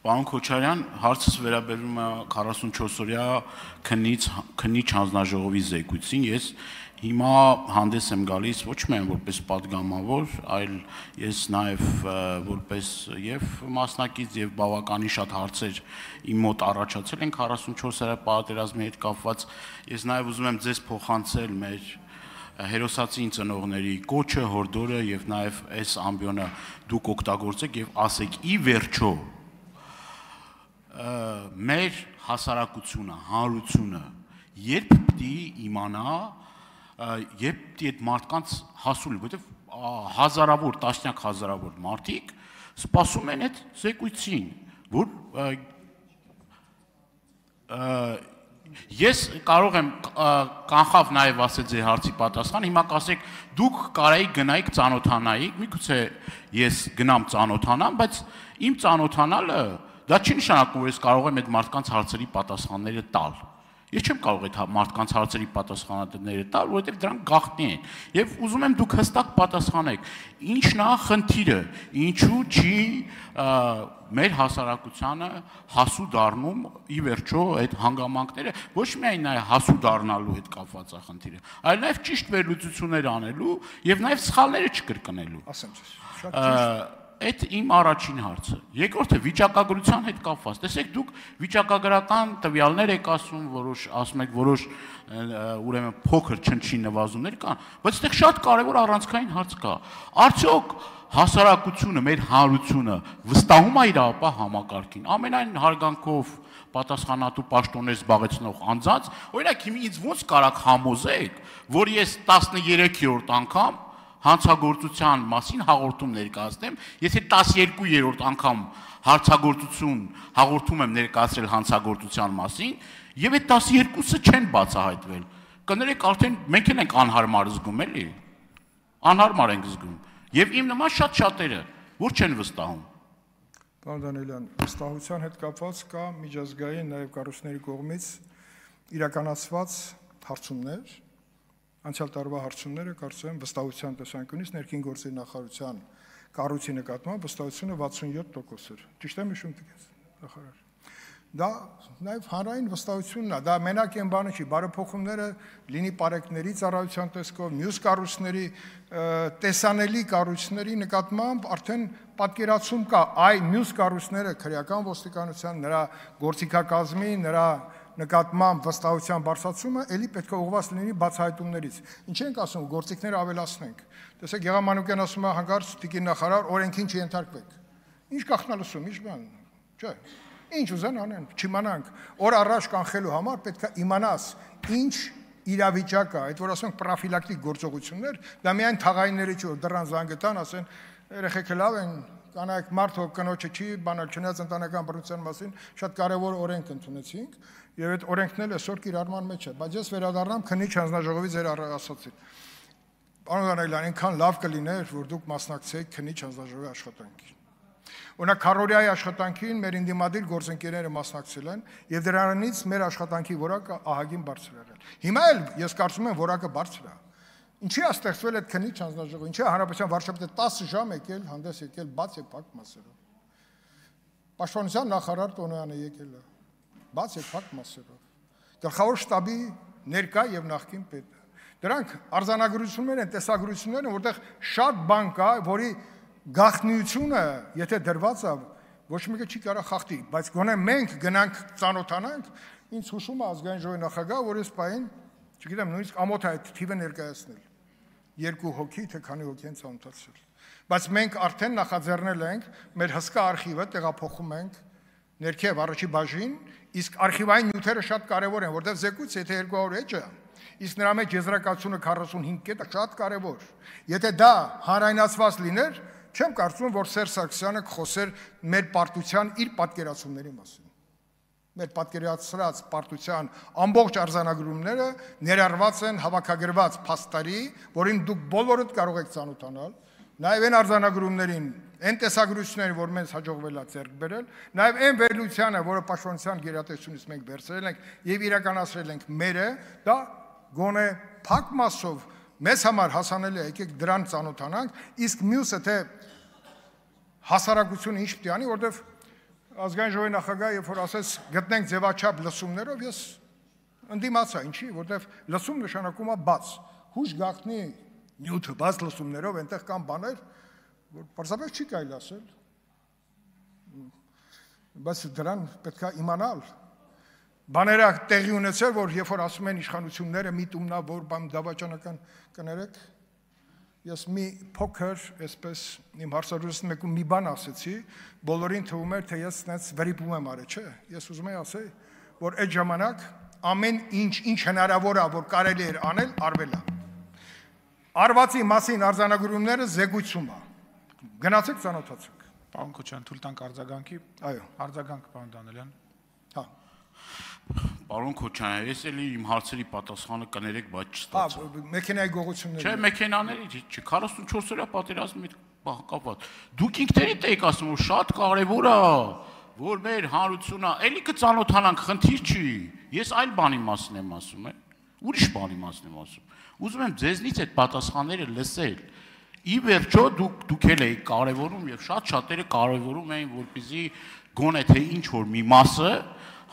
Պարոն Քոչարյան, հարցս վերաբերում է 44-օրյա քննիչ հանձնաժողովի զեկույցին, ես հիմա հանդես եմ գալիս ոչ միայն որպես պատգամավոր, այլ ես նաև որպես եւ մասնակից եւ բավականին շատ հարցեր իմ մոտ առաջացել են 44-օրյա պատերազմի հետ կապված, ես նաև ուզում եմ ձեզ փոխանցել մեր հերոսացին ծնողների կոչը, հորդորը եւ նաև այս ամբիոնը դուք օգտագործեք եւ ասեք ի վերջո մեր հասարակությունը, հանրությունը երբ պիտի իմանա, երբ պիտի այդ մարդկանց հասու լինի, որովհետեւ հազարավոր, տասնյակ հազարավոր մարդիկ սպասում են այդ զեկույցին, որ ես կարող եմ կանխավ նաև ասել ձեր հարցի պատասխան, հիմա կասեք դուք կարայիք գնայիք ծանոթանայիք, միգուցե ես գնամ ծանոթանամ, բայց իմ ծանոթանալը դա չի նշանակում, որ ես կարող եմ այդ մարդկանց հարցերի պատասխանները տալ։ Ես չեմ կարող այդ մարդկանց հարցերի պատասխանները տալ, որովհետև դրանք գաղտնի են։ Եվ ուզում եմ դուք հստակ պատասխանեք, ինչն է խնդիրը, ինչու չի մեր հասարակությանը հասու դառնում ի վերջո այդ հանգամանքները, ոչ միայն այ հասու դառնալու հետ կապված է խնդիրը, այլ նաև ճիշտ վերլուծություններ անելու եւ նաև սխալները չկրկնելու։ Ասեմ ձեզ, շատ ճիշտ։ Այդ իմ առաջին հարցը։ Երկրորդը վիճակագրության հետ կապված։ Տեսեք, դուք վիճակագրական տվյալներ եք ասում, ասում եք որոշ ուրեմն փոքր չնչին նվազումներ կան, բայց այդտեղ շատ կարևոր առանցքային հարց կա։ Արդյոք հասարակությունը, մեր հանրությունը վստահում է իր ապա համակարգին։ Ամենայն հարգանքով պատասխանատու պաշտոններ զբաղեցնող անձանց, օրինակ հիմա ինձ ոնց կարաք համոզեք, որ ես 13-րդ անգամ հանցագործության մասին հաղորդում ներկայացնեմ, եթե 12-րդ անգամ հարցագործություն հաղորդում եմ ներկայացրել հանցագործության մասին, եւ այդ 12-ը չեն բացահայտվել։ Կներեք, արդեն մենք ենք անհարմար զգում, էլի։ Անհարմար ենք զգում։ Եվ իմ նման շատ-շատերը, որ չեն վստահում։ Պարոն Դանիելյան, վստահության հետ կապված կա միջազգային նաեւ կառույցների կողմից իրականացված հարցումներ, անցյալ տարվա հարցումները կարծում եմ վստահության տեսանկյունից ներքին գործերի նախարարության կառույցի նկատմամբ վստահությունը 67% էր։ Ճիշտ եմ հիշում տես նախարար։ Դա նաև հանրային վստահությունն է, դա մենակ այն բանը չի, բարեփոխումները լինի պարեկների ծառայության տեսքով, մյուս կառույցների տեսանելի կառույցների նկատմամբ արդեն պատկերացում կա, այ մյուս կառույցները քրեական ոստիկանության, նրա գործիքակազմի, նրա նկատմամբ վստահության բարձրացումը էլի պետք է ուղղված լինի բացահայտումներից։ Ինչ ենք ասում, գործիքները ավելացնենք։ Տեսեք, Եղամանուկյան ասում է հանկարծ տիկին նախարար, օրենքին չենթարկվեք։ Ինչ կախնալսում, ինչ բան, չէ։ Ինչ ուզեն անեն, չիմանանք։ Օր առաջ կանխելու համար պետք է իմանաս ինչ իրավիճակ է, այդ որ ասենք պրոֆիլակտիկ գործողություններ, դա միայն թաղայինների չի, որ դռան զանգետան, ասեն, երեխեքը լավ են, կանայք մարդը կնոջը չի, բանալ չնայած ընտանեկան բռնության մասին շատ կարևոր օրենք ընդունեցինք, եւ այդ օրենքն էլ այսօր կիրառման մեջ է, բայց ես վերադառնամ քննիչ հանձնաժողովի ձեր ասացին։ Պարոն Դանիելյան, այնքան լավ կլիներ, որ դուք մասնակցեիք քննիչ հանձնաժողովի աշխատանքին։ Օրինակ քարորիայի աշխատանքին մեր ինդիմադիր գործընկերները մասնակցել են եւ դրանից մեր աշխատանքի որակը ահագին բարձր եղել։ Հիմա էլ ես կարծում եմ որակը բարձր է։ Ինչի է ստեղծվել այդ քննիչ հանձնաժողովը, ինչի է հանրապետության վարչապետը 10 ժամ եկել, հանդես եկել բաց եւ փակ մասերով։ Պաշտպանության նախարար Տոնոյանը եկել է, բաց եւ փակ մասերով։ Գլխավոր շտաբի ներկա եւ նախկին պետը։ Դրանք արձանագրություններ են, տեսագրություններ են, որտեղ շատ բան կա, որի գաղտնիությունը, եթե դրված է, ոչ մեկը չի կարող խախտի, բայց գոնե մենք գնանք ծանոթանանք, ինձ հուշում է ազգային ժողովի նախագահ, որ այս պահին, չգիտեմ, նույնիսկ ամոթ է այդ թիվը ներկայացնել։ 2 հոգի, թե քանի հոգի են ծանոթացել։ Բայց մենք արդեն նախաձեռնել ենք, մեր հսկա արխիվը տեղափոխում ենք ներքև առաջի բաժին, իսկ արխիվային նյութերը շատ կարևոր են, որտեղ զեկույց, եթե 200 էջ է, իսկ նրա մեջ եզրակացությունը 45 կետը շատ կարևոր։ Եթե դա հանրայնացված լիներ, չեմ կարծում, որ Սերժ Սարգսյանը կխոսեր մեր պարտության իր պատկերացումների մասին։ Մեր պատկերացրած պարտության ամբողջ արձանագրումները ներառված են հավաքագրված փաստարի, որին դուք բոլորդ կարող եք ծանոթանալ, նաև այն արձանագրումներին, այն տեսագրություններին, որ մեզ հաջողվել է ձեռք բերել, նաև այն վերլուծությանը, որը պաշտպանության գերատեսչությունից մենք վերցրել ենք եւ իրականացրել ենք մերը, դա գոնե փակ մասով մեզ համար հասանելի է, եկեք դրան ծանոթանանք, իսկ մյուսը թե հասարակությունը ինչ պետք է անի, որտեվ ազգային ժողովի նախագահը երբ որ ասեց գտնենք ձևաչափ լսումներով, ես ընդդիմացա, ինչի, որտեվ լսում նշանակում է բաց, հուշ գաղտնի նյութը բաց լսումներով, այնտեղ կան բաներ, որ պարզապես չի կարելի ասել, բայց դրան պետք է իմանալ, բաները տեղի ունեցել, որ երբ որ ասում են իշխանությունները միտումնա, որ բան դավաճանական կներեք, ես մի փոքր, այսպես իմ հարցազրույցի մեկում մի բան ասեցի, բոլորին թվում էր, թե ես նենց վրիպում եմ արել, չէ, ես ուզում եմ ասել, որ այդ ժամանակ ամեն ինչ հնարավոր է, որ կարելի էր անել, արվել է։ Արվածի մասին արձանագրումները զեկույցում է։ Գնացեք ծանոթացեք։ Պարոն Քոչարյան, թույլ տանք արձագանքի։ Այո։ Արձագանք, պարոն Դանիելյան։ Հա։ Պարոն Քոչարյան, ես էլի իմ հարցերի պատասխանը կներեք, բայց չստացա։ Մեքենայի գողությունները։ Չէ, մեքենաների չի, 44-օրյա պատերազմի կապված։ Դուք ինքներիդ եք ասում, որ շատ կարևոր է, որ մեր հանրությունը էլի կծանոթանանք, խնդիր չի։ Ես այլ բանի մասին եմ ասում, ուրիշ բանի մասին եմ ասում։ Ուզում եմ ձեզնից այդ պատասխանները լսել։ Ի վերջո դուք էլ եք կարևորում եւ շատ շատերը կարևորում էին, որպեսզի գոնե թե ինչ որ մի մասը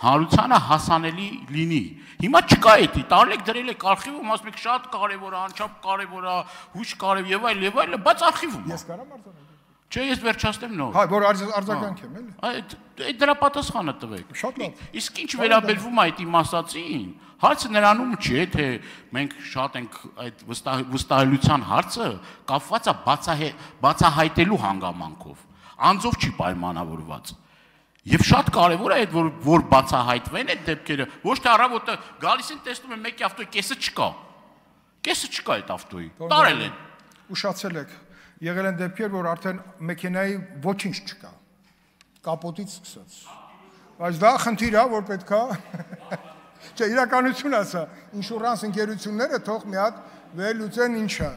հանրությանը հասանելի լինի։ Հիմա չկա էդի, տարիք դրել եք արխիվում, ասում եք շատ կարևոր է, անչափ կարևոր է, հույս կարևոր եւ այլ, բայց արխիվում է։ Ես կարամ արձանագրել։ Չէ, ես վերջացնեմ նոր։ Հա, որ արձագանք եմ, էլի։ Այդ դրա պատասխանը տվեք։ Շատ լավ։ Իսկ ինչ վերաբերվում է այդ իմ ասածին, հարցը նրանում չի, թե մենք շատ ենք այդ վստահելիության հարցը կապված է բացահայտելու հանգամանքով։ Անձով չի պայմանավորված։ Եվ շատ կարևոր է այդ որ բացահայտվեն այդ դեպքերը, ոչ թե առավոտը գալիս են տեսնում են մեկի ավտոյի կեսը չկա։ Կեսը չկա այդ ավտոյի։ Տարել են։ Ուշացել եք։ Եղել են դեպքեր, որ արդեն մեքենայի ոչինչ չկա։ Կապոտից սկսած։ Բայց դա խնդիր է, որ պետք է Չէ, իրականություն ասա, ինշուրանս ընկերությունները թող մի հատ վերլուծեն ինչա։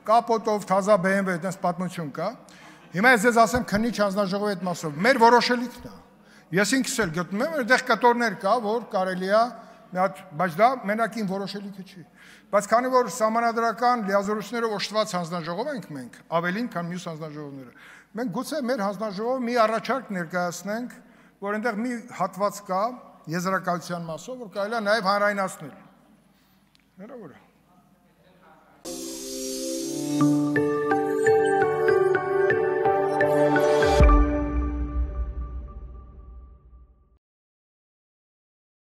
Կապոտով թազա BMW այդպես պատմություն կա։ Հիմա ես ձեզ ասեմ քննիչ հանձնաժողովի այդ մասով։ Մեր որոշելիքն է։ Ես ինքս էլ գտնում եմ, այդտեղ կտորներ կա, որ կարելի է մի հատ, բայց դա մենակին որոշելիքը չի։ Բայց քանի որ սահմանադրական լիազորություններով օժտված հանձնաժողով ենք մենք, ավելին, քան մյուս հանձնաժողովները, մենք գուցե մեր հանձնաժողովը մի առաջարկ ներկայացնենք, որ այնտեղ մի հատված կա եզրակացության մասով, որ կարելի է նաև հանրայնացնել։ Հնարավոր է։